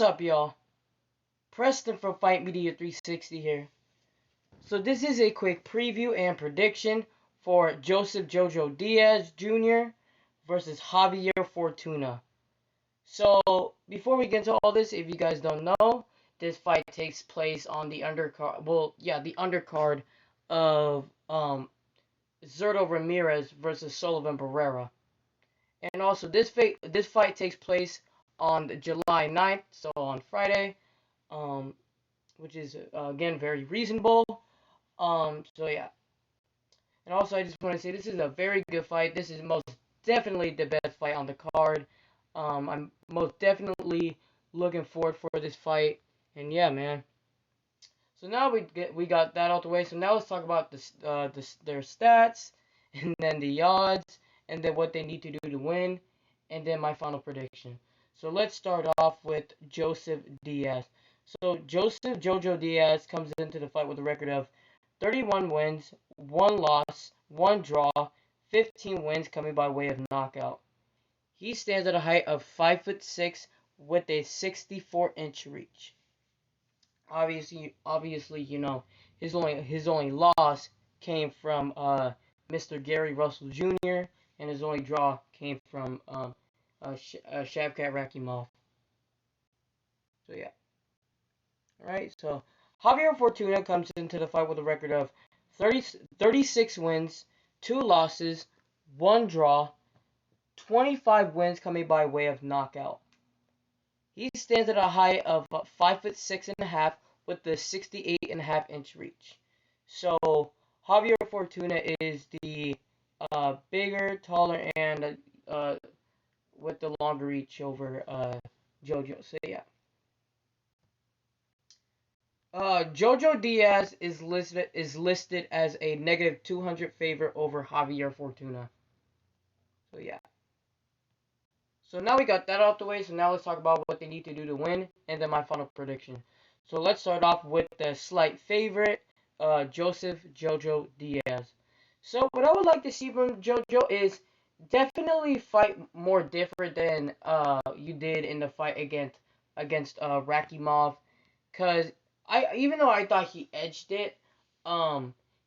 What's up, y'all? Preston from Fight Media 360 here. So this is a quick preview and prediction for Joseph Jojo Diaz Jr. versus Javier Fortuna. So before we get into all this, if you guys don't know, this fight takes place on the undercard. Well, yeah, the undercard of Zurdo Ramirez versus Sullivan Barrera. And also this fight takes place on July 9th, so on Friday. Um, which is again very reasonable. So yeah, and also I just want to say this is a very good fight. This is most definitely the best fight on the card. I'm most definitely looking forward for this fight, and yeah, man. So now we got that out the way. So now let's talk about their stats, and then the odds, and then what they need to do to win, and then my final prediction. So let's start off with Joseph Diaz. So Joseph Jojo Diaz comes into the fight with a record of 31 wins, 1 loss, 1 draw, 15 wins coming by way of knockout. He stands at a height of 5'6" with a 64-inch reach. Obviously, you know, his only loss came from Mr. Gary Russell Jr. and his only draw came from Shavkat Rakimov. So yeah. Alright, so Javier Fortuna comes into the fight with a record of 36 wins, 2 losses, 1 draw, 25 wins coming by way of knockout. He stands at a height of 5'6.5" with the 68.5-inch reach. So Javier Fortuna is the bigger, taller, and with the longer reach over Jojo. So yeah. Jojo Diaz is listed as a negative 200 favorite over Javier Fortuna. So yeah. So now we got that out the way. So now let's talk about what they need to do to win, and then my final prediction. So let's start off with the slight favorite, Joseph Jojo Diaz. So what I would like to see from Jojo is definitely fight more different than you did in the fight against Rakimov, cause even though I thought he edged it,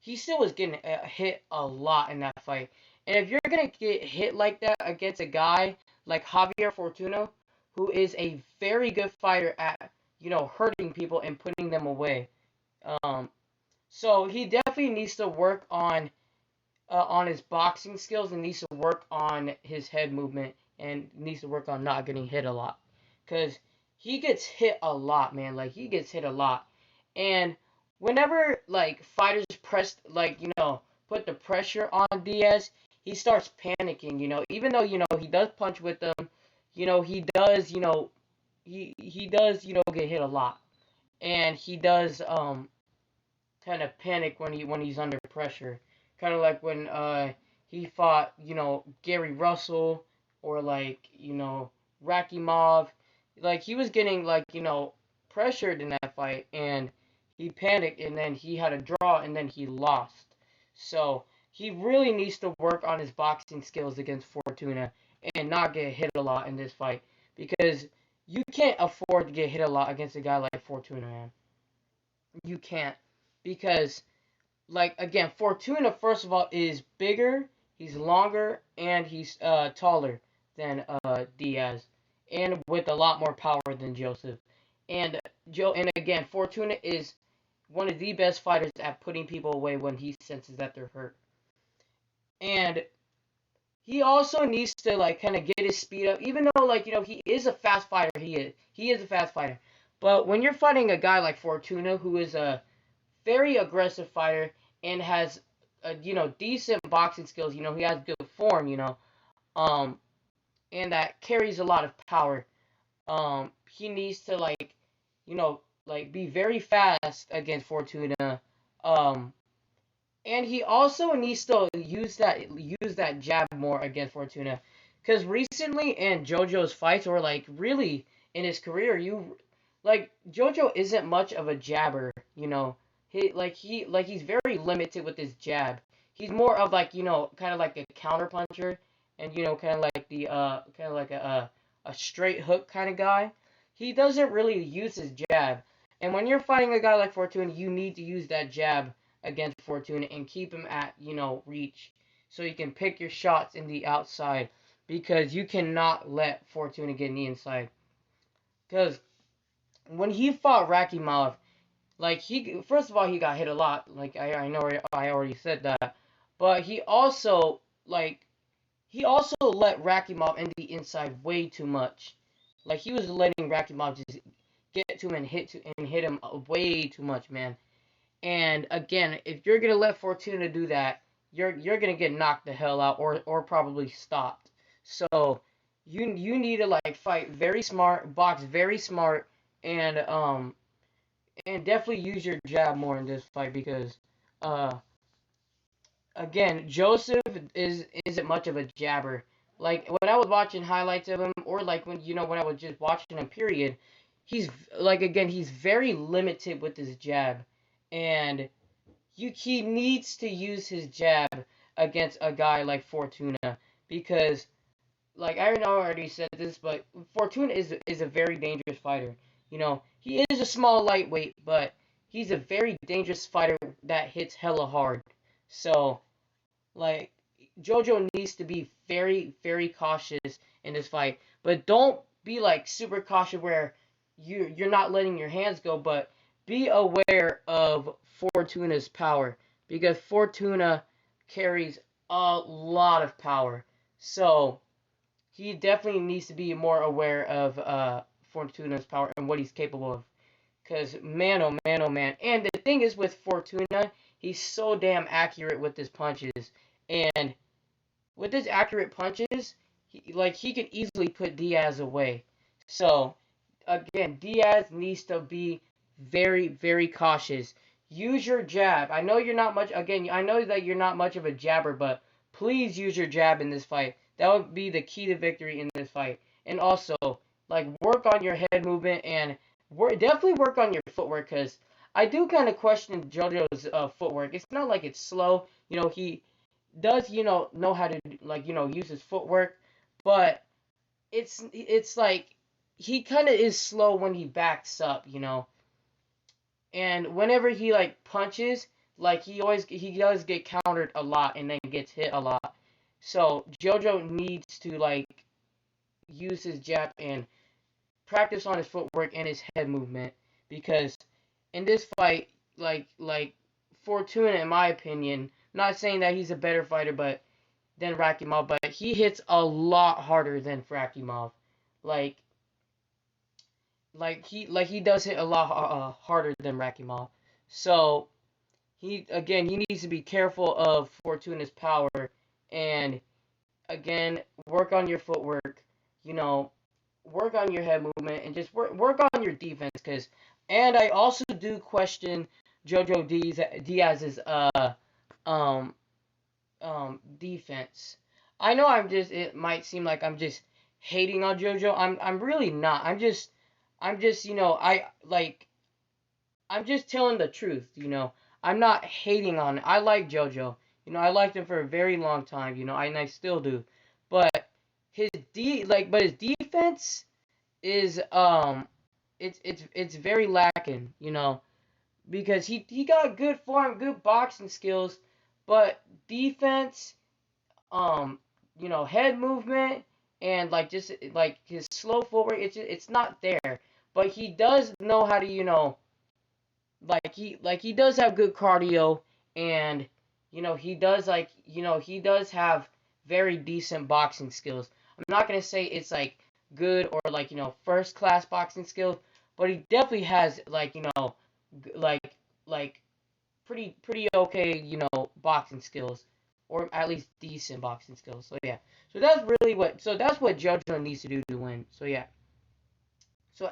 he still was getting hit a lot in that fight. And if you're gonna get hit like that against a guy like Javier Fortuna, who is a very good fighter at, you know, hurting people and putting them away. Um, so he definitely needs to work on his boxing skills and needs to work on his head movement and needs to work on not getting hit a lot. Cause he gets hit a lot, man. Like he gets hit a lot. And whenever like fighters press like, you know, put the pressure on Diaz, he starts panicking, you know, even though, you know, he does punch with them, you know, he does, you know, he does, you know, get hit a lot. And he does kind of panic when he's under pressure. Kind of like when he fought, you know, Gary Russell or like, you know, Rakimov. Like he was getting like, you know, pressured in that fight and he panicked and then he had a draw and then he lost. So he really needs to work on his boxing skills against Fortuna and not get hit a lot in this fight because you can't afford to get hit a lot against a guy like Fortuna, man. You can't because like again, Fortuna first of all is bigger, he's longer, and he's taller than Diaz, and with a lot more power than Joseph. And again, Fortuna is one of the best fighters at putting people away when he senses that they're hurt. And he also needs to like kind of get his speed up, even though like you know he is a fast fighter. He is a fast fighter. But when you're fighting a guy like Fortuna, who is a very aggressive fighter and has you know decent boxing skills. You know he has good form. You know, um, and that carries a lot of power. He needs to like you know like be very fast against Fortuna. Um, and he also needs to use that jab more against Fortuna, because recently in JoJo's fights or like really in his career, you like JoJo isn't much of a jabber. You know, he's very limited with his jab. He's more of like you know kind of like a counter puncher, and you know kind of like the kind of like a straight hook kind of guy. he doesn't really use his jab. And when you're fighting a guy like Fortuna, you need to use that jab against Fortuna and keep him at, reach. So you can pick your shots in the outside. Because you cannot let Fortuna get in the inside. Because when he fought Rakimov, like first of all, he got hit a lot. Like I know I already said that. But he also let Rakimov in the inside way too much. Like he was letting Rakimov just get to him and hit him way too much, man. And again, if you're gonna let Fortuna do that, you're gonna get knocked the hell out or probably stopped. So you need to like fight very smart, box very smart, and definitely use your jab more in this fight because uh again, Joseph isn't much of a jabber. Like when I was watching highlights of him, or like when I was just watching him, period, he's like again he's very limited with his jab, and he needs to use his jab against a guy like Fortuna because like I know I already said this, but Fortuna is a very dangerous fighter. He is a small lightweight, but he's a very dangerous fighter that hits hella hard. So like Jojo needs to be very, very cautious in this fight, but don't be like super cautious where you're not letting your hands go, but be aware of Fortuna's power because Fortuna carries a lot of power. So he definitely needs to be more aware of Fortuna's power and what he's capable of. Cause man, oh man, oh man. And the thing is with Fortuna, he's so damn accurate with his punches. And with his accurate punches, he can easily put Diaz away. So again, Diaz needs to be very, very cautious. Use your jab. I know you're not much. Again, I know that you're not much of a jabber, but please use your jab in this fight. That would be the key to victory in this fight. And also, like work on your head movement and definitely work on your footwork because I do kind of question JoJo's footwork. It's not like it's slow. He does know how to like use his footwork, but it's like he kind of is slow when he backs up. And whenever he like punches, like he does get countered a lot and then gets hit a lot. So JoJo needs to like use his jab and practice on his footwork and his head movement because in this fight, like Fortuna, in my opinion, not saying that he's a better fighter, but than Rakimov, but he hits a lot harder than Rakimov. Like he does hit a lot harder than Rakimov. So he needs to be careful of Fortuna's power and again work on your footwork. You know, work on your head movement and just work on your defense and I also do question Diaz's um defense. I know it might seem like I'm just hating on JoJo. I'm really not. I'm just I'm just telling the truth. I'm not hating on it. I like JoJo. I liked him for a very long time, and I still do. But his defense is it's very lacking, because he got good form, good boxing skills, but defense, head movement and like just like his slow footwork, it's not there. But he does know how to, he does have good cardio and he does have very decent boxing skills. I'm not gonna say it's like good or like first class boxing skills, but he definitely has like like pretty okay, boxing skills, or at least decent boxing skills. So yeah, that's what JoJo needs to do to win. So yeah, so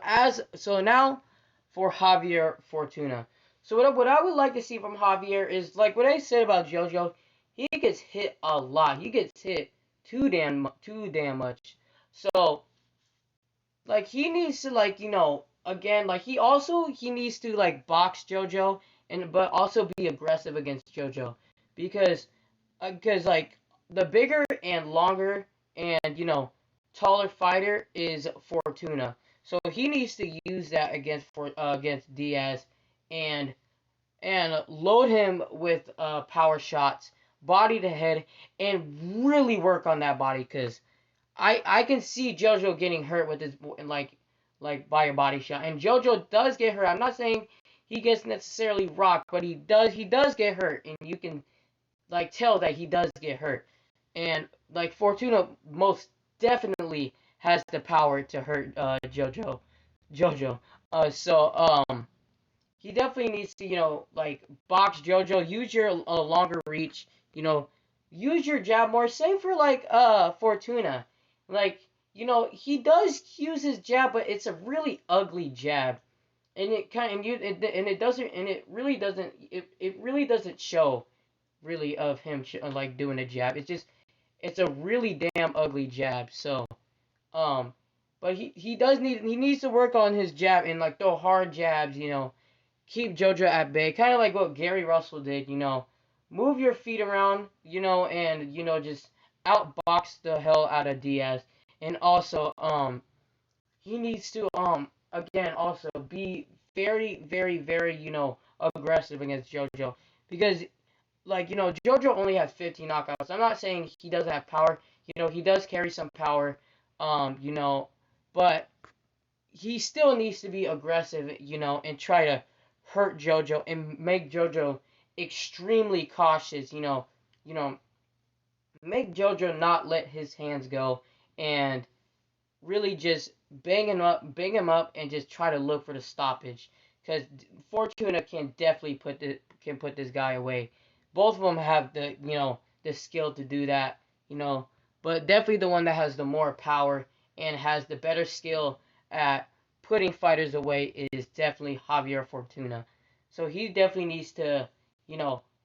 now for Javier Fortuna. So what I would like to see from Javier is like what I said about JoJo. He gets hit a lot. He gets hit too damn much. So like he needs to again he needs to like box JoJo and but also be aggressive against JoJo because like the bigger and longer and taller fighter is Fortuna. So he needs to use that against Diaz, and load him with power shots, body to head, and really work on that body. Cause I can see JoJo getting hurt with his by a body shot, and JoJo does get hurt. I'm not saying he gets necessarily rocked, but he does get hurt, and you can tell that he does get hurt. And Fortuna most definitely has the power to hurt JoJo. So he definitely needs to box JoJo, use your longer reach, use your jab more. Same for Fortuna, like he does use his jab, but it's a really ugly jab, and it really doesn't show really of him doing a jab. It's a really damn ugly jab. So um, but he needs to work on his jab and throw hard jabs. Keep JoJo at bay, kind of like what Gary Russell did. Move your feet around. And just outbox the hell out of Diaz. And also he needs to again also be very very very aggressive against JoJo, because JoJo only has 15 knockouts. I'm not saying he doesn't have power. He does carry some power. Um, you know, but he still needs to be aggressive. And try to hurt JoJo and make JoJo extremely cautious. You know, make JoJo not let his hands go, and really just bang him up, and just try to look for the stoppage. Because Fortuna can definitely put this guy away. Both of them have the skill to do that. You know, but definitely the one that has the more power and has the better skill at putting fighters away is definitely Javier Fortuna. So he definitely needs to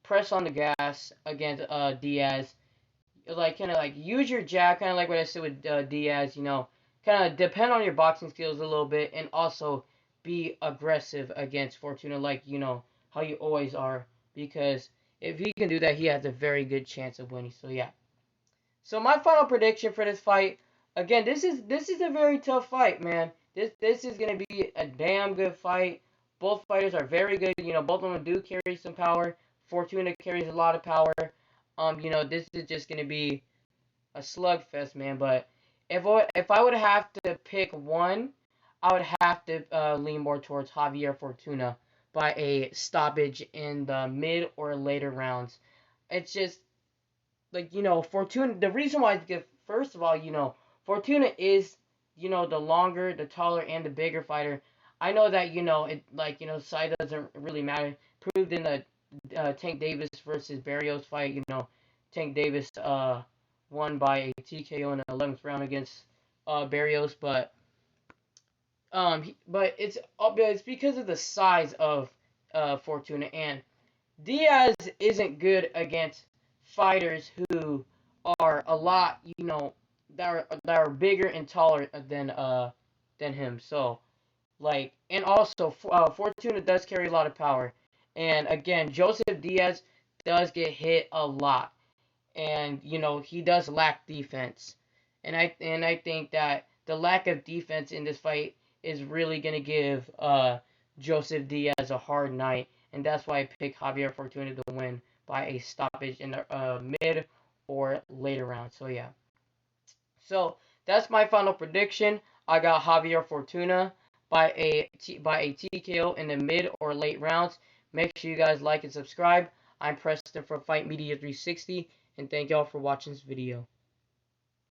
press on the gas against Diaz, kind of use your jab, kind of like what I said with Diaz. Kind of depend on your boxing skills a little bit, and also be aggressive against Fortuna, how you always are. Because if he can do that, he has a very good chance of winning. So yeah. So my final prediction for this fight, again, this is a very tough fight, man. This is gonna be a damn good fight. Both fighters are very good. Both of them do carry some power. Fortuna carries a lot of power. This is just gonna be a slugfest, man. But if I would have to pick one, I would have to lean more towards Javier Fortuna by a stoppage in the mid or later rounds. It's just Fortuna. The reason why is because, first of all, Fortuna is the longer, the taller, and the bigger fighter. I know that size doesn't really matter. Proved in the Tank Davis versus Barrios fight. Tank Davis won by a TKO in the 11th round against Barrios, but it's because of the size of Fortuna, and Diaz isn't good against fighters who are a lot, that are bigger and taller than him. So and also Fortuna does carry a lot of power, and again, Joseph Diaz does get hit a lot, and he does lack defense, and I think that the lack of defense in this fight is really gonna give Joseph Diaz a hard night, and that's why I picked Javier Fortuna to win by a stoppage in the mid or later round. So yeah, so that's my final prediction. I got Javier Fortuna by a TKO in the mid or late rounds. Make sure you guys like and subscribe. I'm Preston from Fight Media 360, and thank y'all for watching this video.